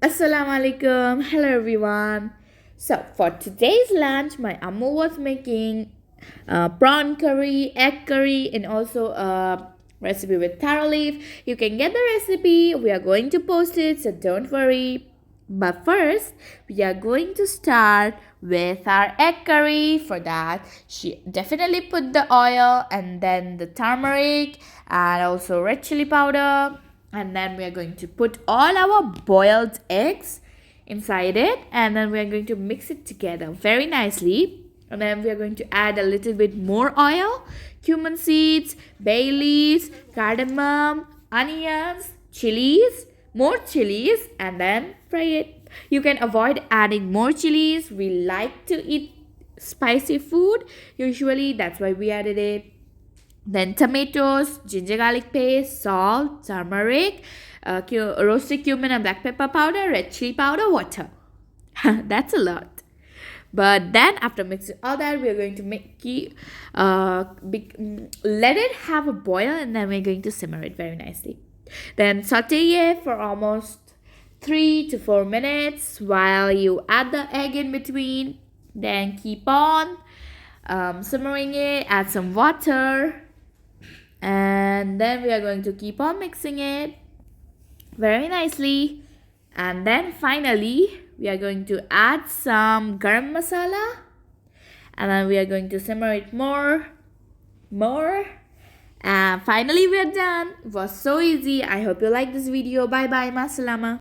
Assalamu alaikum. Hello everyone. So for today's lunch, my amma was making prawn curry, egg curry, and also a recipe with taro leaf. You can get the recipe. We are going to post it, so don't worry. But first, we are going to start with our egg curry. For that, she definitely put the oil and then the turmeric and also red chili powder, and then we are going to put all our boiled eggs inside it, and then we are going to mix it together very nicely, and then we are going to add a little bit more oil, cumin seeds, bay leaves, cardamom, onions, chilies, more chilies, and then fry it. You can avoid adding more chilies. We like to eat spicy food usually, that's why we added it. Then tomatoes, ginger garlic paste, salt, turmeric, roasted cumin and black pepper powder, red chili powder, water. That's a lot. But then after mixing all that, we are going to let it have a boil, and then we're going to simmer it very nicely. Then saute it for almost 3 to 4 minutes while you add the egg in between. Then keep on simmering it, add some water, and then we are going to keep on mixing it very nicely. And then finally we are going to add some garam masala, and then we are going to simmer it more, and finally we are done. It was so easy. I hope you like this video. Bye bye, masalama.